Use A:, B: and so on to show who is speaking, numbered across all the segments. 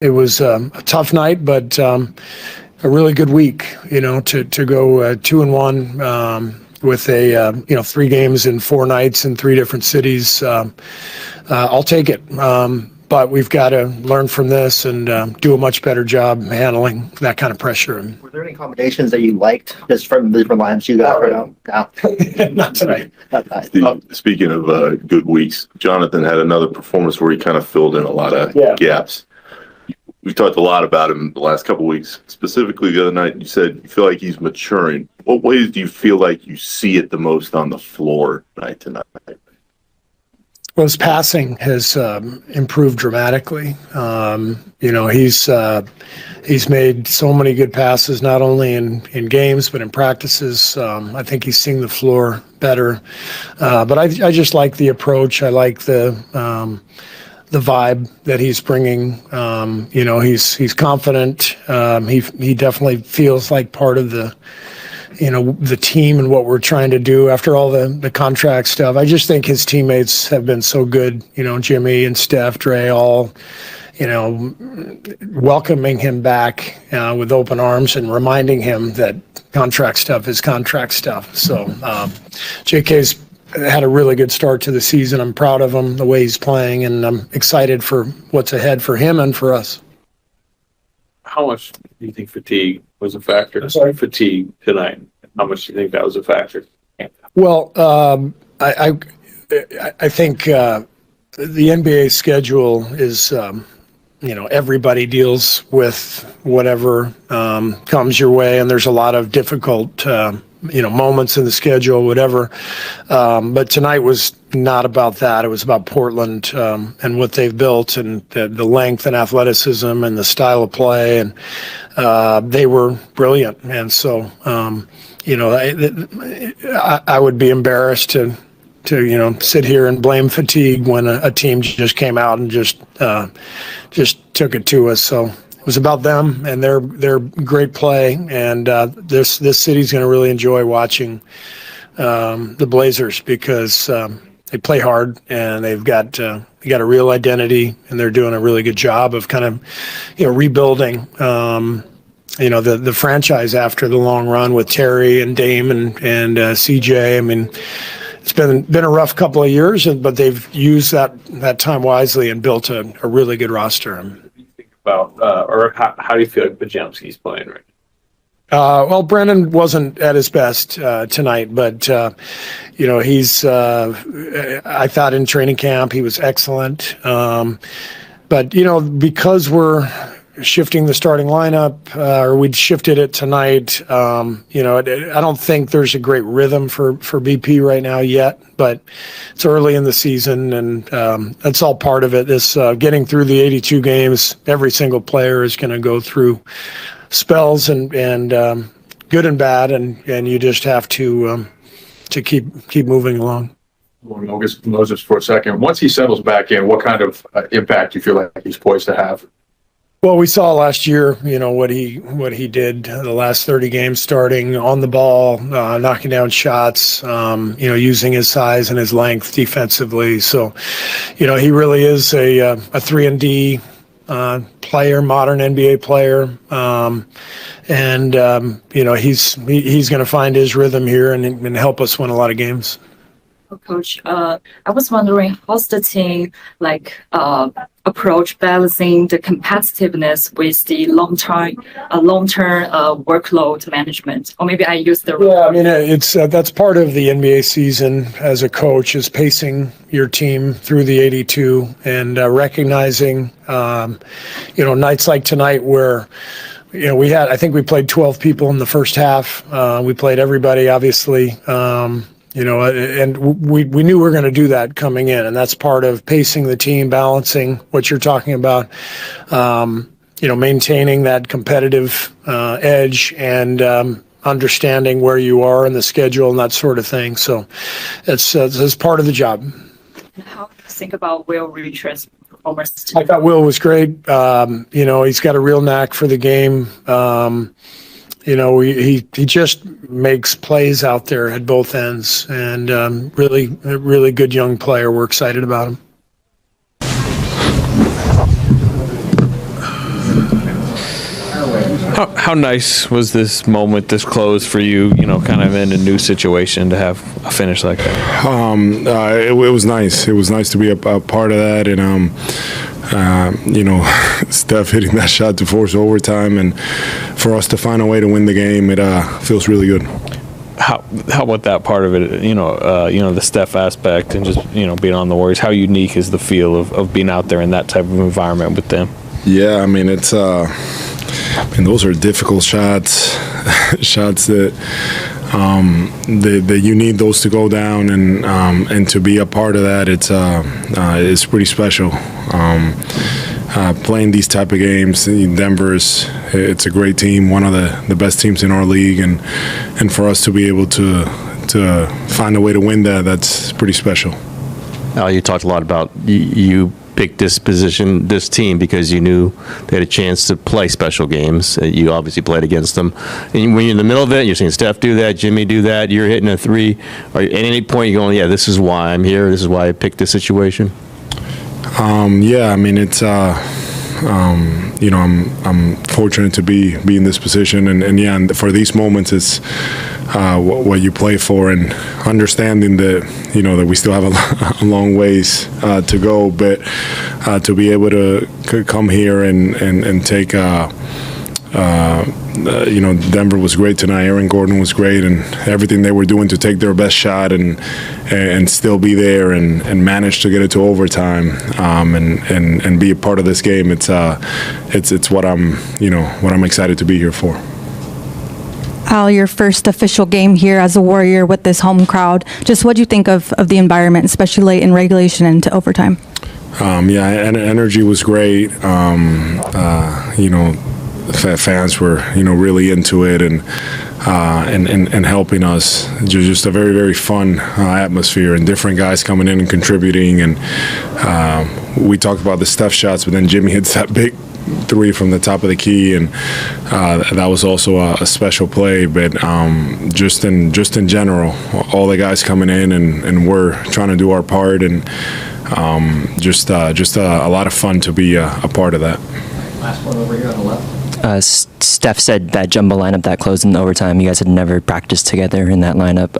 A: It was a tough night, but a really good week, to go 2-1 with a 3 games in 4 nights in 3 different cities. I'll take it. But we've got to learn from this and do a much better job handling that kind of pressure.
B: Were there any combinations that you liked just from the different lineups you got?
A: No. Not tonight.
C: Speaking of good weeks, Jonathan had another performance where he kind of filled in a lot of gaps. We've talked a lot about him the last couple of weeks. Specifically the other night, you said you feel like he's maturing. What ways do you feel like you see it the most on the floor night to night?
A: Well, his passing has improved dramatically. He's made so many good passes, not only in games but in practices. I think he's seeing the floor better. But I just like the approach. I like the vibe that he's bringing. He's confident. He definitely feels like part of the team and what we're trying to do after all the contract stuff. I just think his teammates have been so good, Jimmy and Steph, Dre, all, welcoming him back with open arms and reminding him that contract stuff is contract stuff. So JK's had a really good start to the season. I'm proud of him, the way he's playing, and I'm excited for what's ahead for him and for us.
D: How much do you think fatigue was a factor?
A: I'm sorry?
D: Fatigue tonight. How much do you think that was a factor?
A: Well, I think the NBA schedule is, everybody deals with whatever comes your way, and there's a lot of difficult, moments in the schedule, whatever. But tonight was not about that. It was about Portland and what they've built and the length and athleticism and the style of play, and they were brilliant. And so, I would be embarrassed to sit here and blame fatigue when a team just came out and just took it to us. So it was about them and their great play, and this city's going to really enjoy watching the Blazers because they play hard and they've got a real identity, and they're doing a really good job of kind of rebuilding the franchise after the long run with Terry and Dame and CJ. I mean, it's been a rough couple of years, but they've used that time wisely and built a really good roster.
D: What do you think about, or how do you feel like Podziemski's playing right now?
A: Well, Brandon wasn't at his best tonight, but he's. I thought in training camp he was excellent, but because we're shifting the starting lineup, or we'd shifted it tonight. I don't think there's a great rhythm for BP right now yet, but it's early in the season, and that's all part of it. This getting through the 82 games, every single player is going to go through spells and good and bad, and you just have to keep moving along.
E: Moses for a second. Once he settles back in, what kind of impact do you feel like he's poised to have?
A: Well, we saw last year, what he did the last 30 games, starting on the ball, knocking down shots, using his size and his length defensively. So, he really is a 3-and-D player, modern NBA player, he's going to find his rhythm here and help us win a lot of games.
F: Coach, I was wondering how's the team approach balancing the competitiveness with the long-term workload management, or maybe I used the wrong.
A: Yeah, I mean it's that's part of the NBA season as a coach, is pacing your team through the 82 and recognizing nights like tonight where I think we played 12 people in the first half. We played everybody, obviously. And we knew we were going to do that coming in, and that's part of pacing the team, balancing what you're talking about, maintaining that competitive edge and understanding where you are in the schedule and that sort of thing. So it's part of the job.
F: How do you think about Will Richards' performance?
A: I thought Will was great. He's got a real knack for the game. He just makes plays out there at both ends, and really good young player. We're excited about him.
D: How nice was this moment, this close for you, kind of in a new situation to have a finish like that?
G: It was nice. It was nice to be a part of that, and Steph hitting that shot to force overtime, and for us to find a way to win the game, it feels really good.
D: How about that part of it? The Steph aspect and just being on the Warriors. How unique is the feel of being out there in that type of environment with them?
G: Yeah, I mean it's. Those are difficult shots, shots that that you need those to go down, and to be a part of that, it's pretty special. Playing these type of games, it's a great team, one of the best teams in our league, and for us to be able to find a way to win that's pretty special.
H: You talked a lot about you picked this team because you knew they had a chance to play special games. You obviously played against them. And when you're in the middle of it, you're seeing Steph do that, Jimmy do that, you're hitting a three. At any point you're going, yeah, this is why I'm here. This is why I picked this situation.
G: Yeah, I mean it's I'm fortunate to be in this position, and for these moments it's what you play for, and understanding that that we still have a long ways to go, but to be able to come here and take Denver was great tonight. Aaron Gordon was great, and everything they were doing to take their best shot and still be there and manage to get it to overtime, and be a part of this game. It's what I'm excited to be here for.
I: Al, your first official game here as a Warrior with this home crowd. Just what do you think of the environment, especially late in regulation and into overtime?
G: Energy was great. Fans were really into it and helping us. Just a very, very fun atmosphere, and different guys coming in and contributing. And we talked about the Steph shots, but then Jimmy hits that big three from the top of the key, and that was also a special play. But just in general, all the guys coming in and we're trying to do our part, and just a lot of fun to be a part of that.
B: Last one over here on the left.
J: Steph said that jumbo lineup that closed in overtime, you guys had never practiced together in that lineup.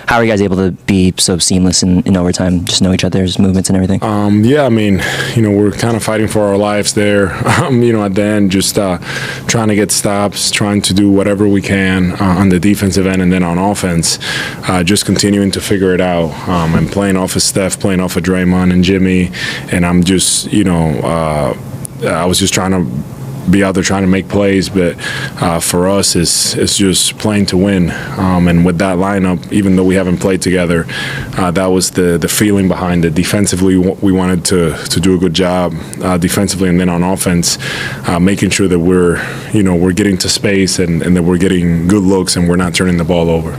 J: How are you guys able to be so seamless in overtime, just know each other's movements and everything?
G: We're kind of fighting for our lives there. At the end, just trying to get stops, trying to do whatever we can on the defensive end, and then on offense, just continuing to figure it out. I'm playing off of Steph, playing off of Draymond and Jimmy, and I'm just, I was just trying to be out there trying to make plays, but for us it's just playing to win, and with that lineup, even though we haven't played together, that was the feeling behind it. Defensively, we wanted to do a good job defensively, and then on offense, making sure that we're getting to space and that we're getting good looks and we're not turning the ball over.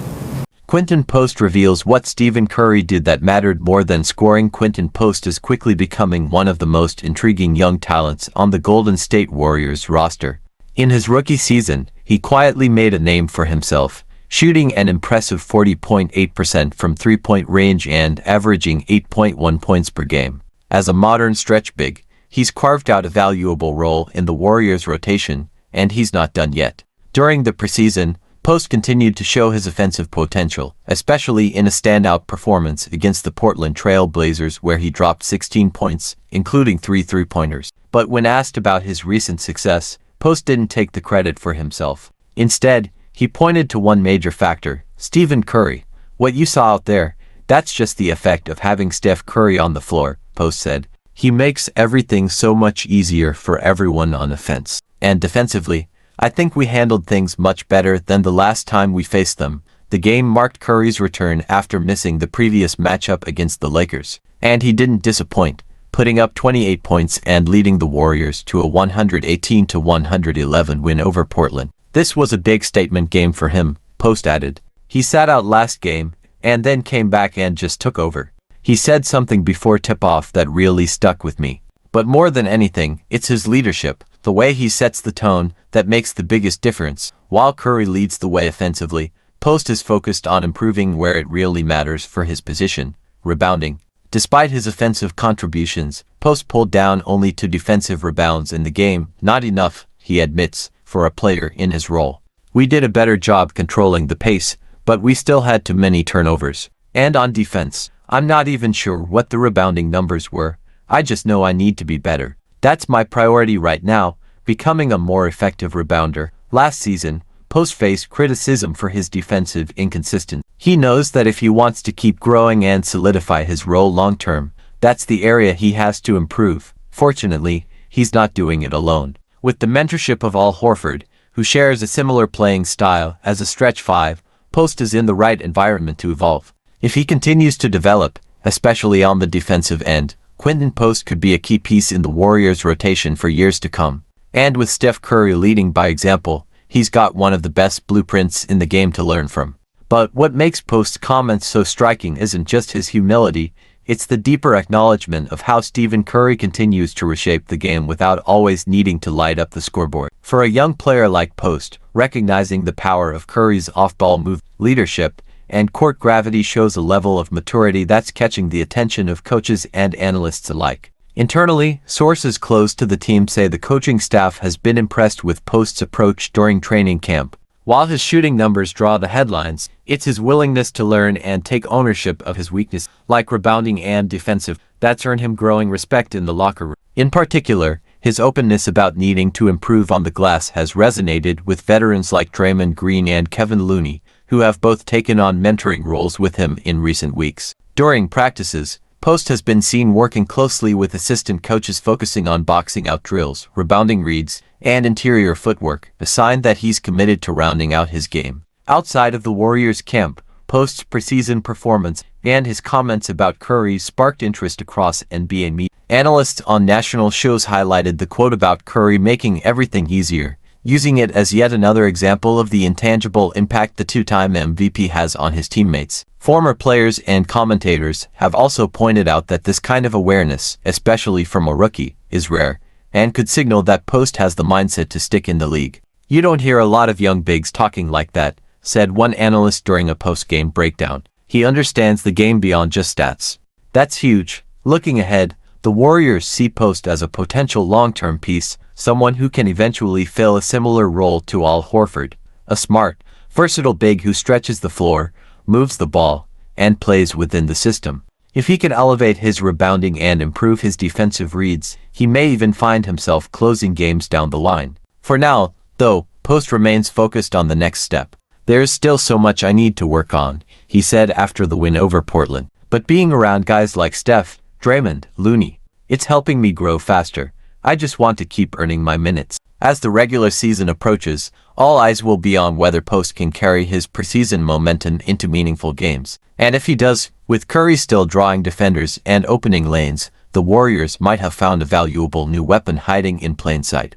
K: Quinton Post reveals what Stephen Curry did that mattered more than scoring. Quinton Post is quickly becoming one of the most intriguing young talents on the Golden State Warriors roster. In his rookie season, he quietly made a name for himself, shooting an impressive 40.8% from three-point range and averaging 8.1 points per game. As a modern stretch big, he's carved out a valuable role in the Warriors rotation, and he's not done yet. During the preseason, Post continued to show his offensive potential, especially in a standout performance against the Portland Trail Blazers, where he dropped 16 points, including 3 three-pointers. But when asked about his recent success, Post didn't take the credit for himself. Instead, he pointed to one major factor: Stephen Curry. "What you saw out there, that's just the effect of having Steph Curry on the floor," Post said. "He makes everything so much easier for everyone on offense. And defensively, I think we handled things much better than the last time we faced them." The game marked Curry's return after missing the previous matchup against the Lakers, and he didn't disappoint, putting up 28 points and leading the Warriors to a 118-111 win over Portland. "This was a big statement game for him," Post added. "He sat out last game and then came back and just took over. He said something before tip-off that really stuck with me. But more than anything, it's his leadership, the way he sets the tone, that makes the biggest difference." While Curry leads the way offensively, Post is focused on improving where it really matters for his position: rebounding. Despite his offensive contributions, Post pulled down only 2 defensive rebounds in the game. Not enough, he admits. for a player in his role. We did a better job controlling the pace, but we still had too many turnovers. And on defense, I'm not even sure what the rebounding numbers were. I just know I need to be better. That's my priority right now, becoming a more effective rebounder. Last season, Post faced criticism for his defensive inconsistency. He knows that if he wants to keep growing and solidify his role long-term, that's the area he has to improve. Fortunately, he's not doing it alone. With the mentorship of Al Horford, who shares a similar playing style as a stretch five, Post is in the right environment to evolve. If he continues to develop, especially on the defensive end, Quinton Post could be a key piece in the Warriors' rotation for years to come. And with Steph Curry leading by example, he's got one of the best blueprints in the game to learn from. But what makes Post's comments so striking isn't just his humility, it's the deeper acknowledgement of how Stephen Curry continues to reshape the game without always needing to light up the scoreboard. For a young player like Post, recognizing the power of Curry's off-ball move, leadership, and court gravity shows a level of maturity that's catching the attention of coaches and analysts alike. Internally, sources close to the team say the coaching staff has been impressed with Post's approach during training camp. While his shooting numbers draw the headlines, it's his willingness to learn and take ownership of his weaknesses, like rebounding and defensive, that's earned him growing respect in the locker room. In particular, his openness about needing to improve on the glass has resonated with veterans like Draymond Green and Kevin Looney, who have both taken on mentoring roles with him in recent weeks. During practices, Post has been seen working closely with assistant coaches focusing on boxing out drills, rebounding reads, and interior footwork, a sign that he's committed to rounding out his game. Outside of the Warriors camp, Post's preseason performance and his comments about Curry sparked interest across NBA media. Analysts on national shows highlighted the quote about Curry making everything easier, using it as yet another example of the intangible impact the two-time MVP has on his teammates. Former players and commentators have also pointed out that this kind of awareness, especially from a rookie, is rare, and could signal that Post has the mindset to stick in the league. You don't hear a lot of young bigs talking like that, said one analyst during a post-game breakdown. He understands the game beyond just stats. That's huge. Looking ahead, the Warriors see Post as a potential long-term piece, someone who can eventually fill a similar role to Al Horford, a smart, versatile big who stretches the floor, moves the ball, and plays within the system. If he can elevate his rebounding and improve his defensive reads, he may even find himself closing games down the line. For now, though, Post remains focused on the next step. There's still so much I need to work on, he said after the win over Portland. But being around guys like Steph, Draymond, Looney, it's helping me grow faster. I just want to keep earning my minutes. As the regular season approaches, all eyes will be on whether Post can carry his preseason momentum into meaningful games. And if he does, with Curry still drawing defenders and opening lanes, the Warriors might have found a valuable new weapon hiding in plain sight.